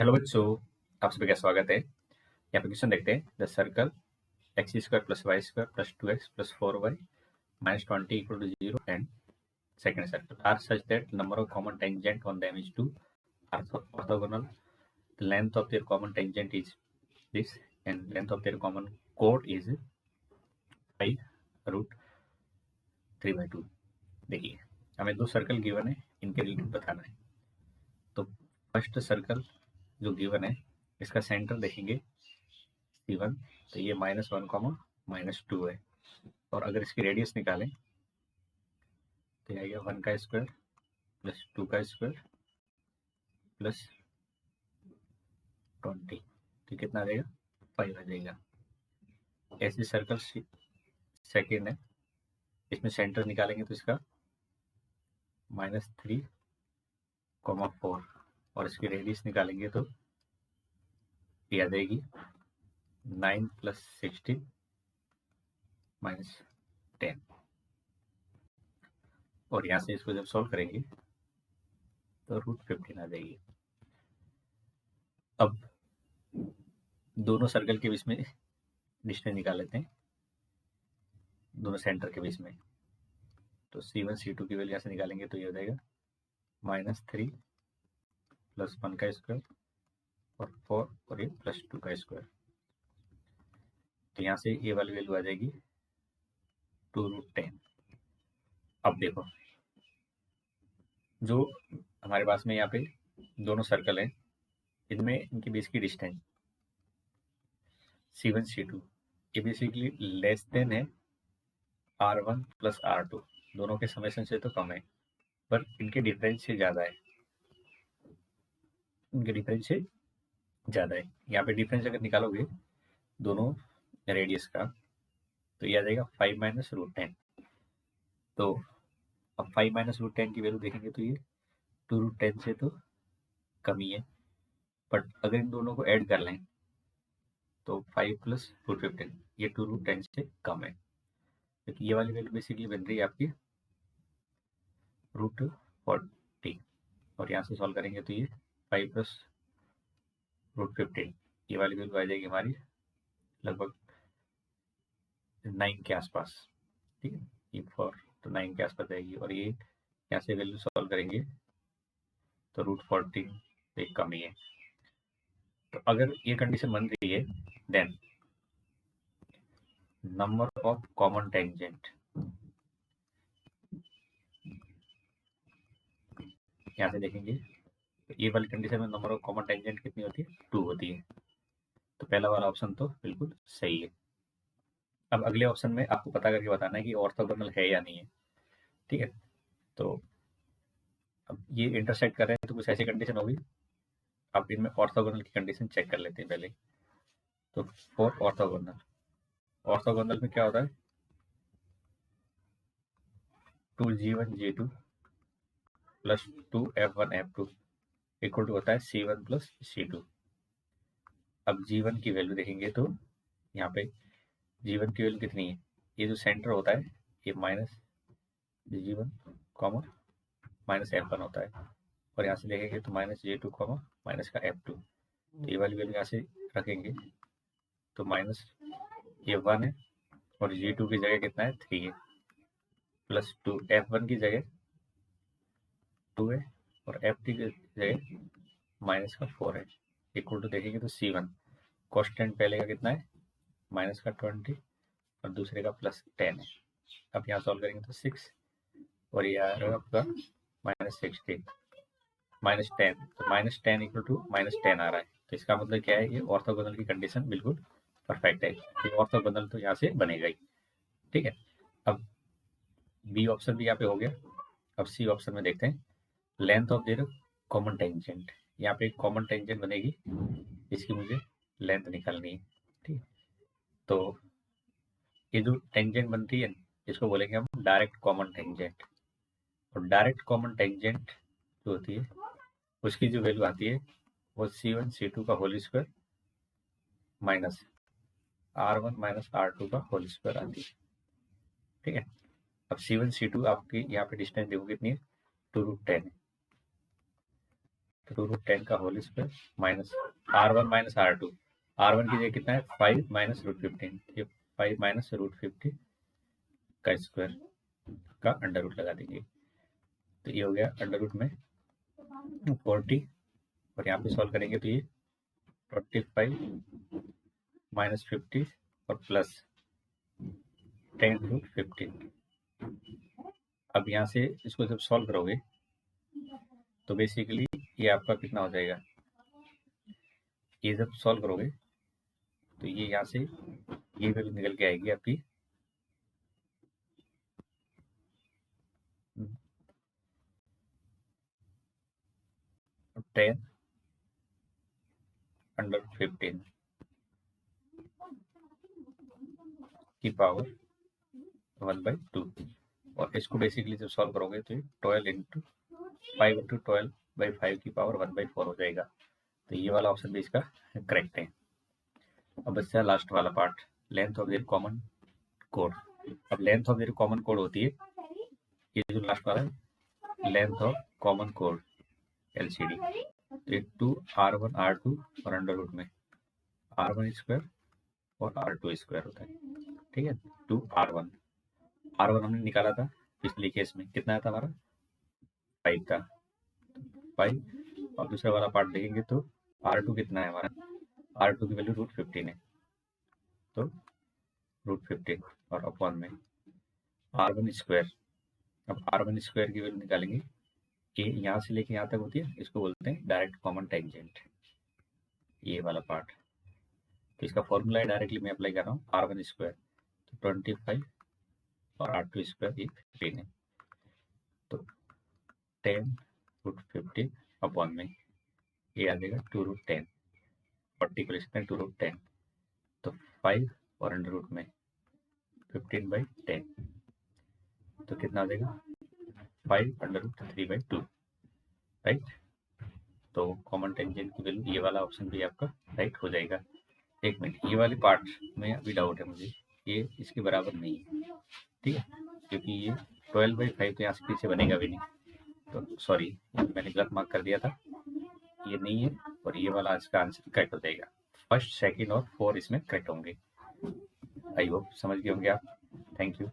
Hello बच्चों, आप सभी का स्वागत है। यहाँ पे क्वेश्चन देखते हैं। The circle X square plus Y square plus 2x plus 4y minus 20 equal to 0 and second circle are such that number of common tangent on them is 2 are orthogonal. The length of their common tangent is this and length of their common chord is 5 root 3/2। देखिए, हमें दो circle given है, इनके relative बताना है। तो first circle जो given है, इसका सेंटर देखेंगे C1, तो ये -1 -2 है। और अगर इसकी रेडियस निकालें तो आएगा 1 का स्क्वायर प्लस 2 का स्क्वायर प्लस 20, तो कितना आ जाएगा 5 आ जाएगा। ऐसे सर्कल सेकेंड है, इसमें सेंटर निकालेंगे तो इसका -3, 4 और इसकी रेडियस निकालेंगे तो ये आ जाएगी 9 + 16 - 10। और यहाँ से इसको जब सॉल्व करेंगे तो √15 आ जाएगी। अब दोनों सर्कल के बीच में डिस्टेंस निकाल लेते हैं, दोनों सेंटर के बीच में। तो C1 C2 की वैल्यू यहाँ से निकालेंगे तो ये हो जाएगा -3 + 1 का स्क्वायर और 4 और ये +2 का स्क्वायर। तो यहाँ से ये वाली वैल्यू आ जाएगी 2√10। अब देखो, जो हमारे पास में यहाँ पे दोनों सर्कल हैं, इनमें इनके बीच की डिस्टेंस C1 C2 ये बेसिकली लेस देन है R1 + R2, दोनों के समेशन से तो कम है, पर इनके डिफरेंस से ज़्यादा है, इनके डिफरेंस से ज़्यादा है। यहाँ पे डिफरेंस अगर निकालोगे दोनों रेडियस का तो ये आ जाएगा 5 - √10। तो अब 5 - √10 की वैल्यू देखेंगे तो ये 2√10 से तो कम ही है, बट अगर इन दोनों को ऐड कर लें तो 5 + √15 ये 2√10 से कम है। तो ये वाली वैल्यू बेसिकली बन रही है आपकी √40। और यहाँ से सॉल्व करेंगे तो ये 5 + √15 ये वाली वैल्यू आ जाएगी हमारी लगभग 9 के आसपास। ठीक है, ये 4 तो 9 के आसपास आएगी। और ये यहाँ से वैल्यू सॉल्व करेंगे तो √40 से कम ही है। तो अगर ये कंडीशन बन रही है then number of common tangent, यहाँ से देखेंगे तो ये वाली कंडीशन में नंबर ऑफ कॉमन टेंजेंट कितनी होती है 2 होती है। तो पहला वाला ऑप्शन तो बिल्कुल सही है। अब अगले ऑप्शन में आपको पता करके बताना है कि ऑर्थोगोनल है या नहीं है। ठीक है, तो अब ये इंटरसेक्ट कर रहे हैं तो कुछ ऐसी कंडीशन होगी। अब इनमें ऑर्थोगोनल की कंडीशन चेक कर लेते हैं पहले। तो फॉर ऑर्थोगोनल, ऑर्थोगोनल में क्या होता है 2G1 G2 + 2F1 F2 equal to होता है C1 + C2। अब G1 की वैल्यू देखेंगे तो यहाँ पे G1 की वैल्यू कितनी है, ये जो सेंटर होता है ये -G1 -F1 होता है। और यहाँ से देखेंगे तो -J2 -F2, तो ये वाली वैल्यू यहाँ से रखेंगे तो माइनस ये 1 है और G2 की जगह कितना है 3 है, +2 F1 की जगह 2 है और F2 की जगह -4 है, इक्वल टू देखेंगे तो C1 कॉन्स्टेंट पहले का कितना है -20 और दूसरे का +10 है। अब यहाँ सॉल्व करेंगे तो 6 और ये आ रहा है आपका -16 -10, तो -10 इक्वल टू -10 आ रहा है। तो इसका मतलब क्या है, ये ऑर्थोगोनल की कंडीशन बिल्कुल परफेक्ट है। ये ऑर्थोगोनल तो यहाँ से बनेगा ही। ठीक है, अब बी ऑप्शन भी यहाँ पे हो गया। अब सी ऑप्शन में देखते हैं length of their common tangent. यहाँ पे एक कॉमन टेंजेंट बनेगी, इसकी मुझे लेंथ निकालनी है। ठीक, तो ये जो टेंजेंट बनती है इसको बोलेंगे हम डायरेक्ट कॉमन टेंजेंट। और डायरेक्ट कॉमन टेंजेंट जो होती है उसकी जो वैल्यू आती है वो C1 C2 का whole square minus R1 -R2 का होल स्क्वायर आती है। ठीक है, अब C1 C2 आपकी यहाँ पे डिस्टेंस देखो कितनी है 2√10 है। तो 2√10 का whole square minus R1 minus R2, R1 की जगह कितना है 5 माइनस √15, ये 5 माइनस √50 का स्क्वायर का अंडर रूट लगा देंगे। तो ये हो गया अंडर रूट में 40 और यहाँ पे सॉल्व करेंगे तो ये 25 माइनस 50 और प्लस 10√15। अब यहाँ से इसको जब सॉल्व करोगे तो बेसिकली ये आपका कितना हो जाएगा, ये जब सॉल्व करोगे तो ये यहाँ से ये वैल्यू निकल के आएगी आपकी 10√15 की पावर 1/2 और इसको बेसिकली जब सॉल्व करोगे तो ये 12 इंटू 5 इंटू 12/5 की पावर 1/4 हो जाएगा। तो ये वाला ऑप्शन भी इसका करेक्ट है। अब बच्चा लास्ट वाला part, length of their common code. अब length of their common code होती है, ये जो लास्ट वाला है length of common code LCD, तो 2R1 R2 और अंडर रूट में R1 स्क्वायर और R2 स्क्वायर होता है। ठीक है, 2R1 हमने निकाला था पिछले केस में, कितना आया था हमारा 5 था, 5। और दूसरा वाला पार्ट देखेंगे तो R2 कितना है हमारा, R2 की वैल्यू √15 है, तो √15 और अपॉन में R1 स्क्वायर। अब R1 स्क्वायर की वैल्यू निकालेंगे कि यहाँ से लेके यहाँ तक होती है, इसको बोलते हैं डायरेक्ट कॉमन टेंजेंट, ये वाला पार्ट। तो इसका फॉर्मूला है, डायरेक्टली मैं अप्लाई कर रहा हूँ, R1 स्क्वायर तो 25 और R2 स्क्वायर ये 15 है, तो 10√15 अपॉन में ये आ जाएगा 2√10, 40 को लिख सकते हैं 2√10, तो 5 और अंडर रूट में 15/10, तो कितना आ जाएगा 5 अंडर रूट 3/2, राइट। तो कॉमन टेंजेंट की वैल्यू, ये वाला ऑप्शन भी आपका राइट हो जाएगा। एक मिनट, ये वाले पार्ट में अभी डाउट है मुझे, ये इसके बराबर नहीं है, ठीक है, क्योंकि ये 12/5 तो यहाँ से पीछे बनेगा भी नहीं, तो सॉरी मैंने गलत मार्क कर दिया था, ये नहीं है, और ये वाला इसका आंसर करेक्ट हो जाएगा। फर्स्ट, सेकंड और 4 इसमें करेक्ट होंगे। आई होप समझ गए होंगे आप। Thank you.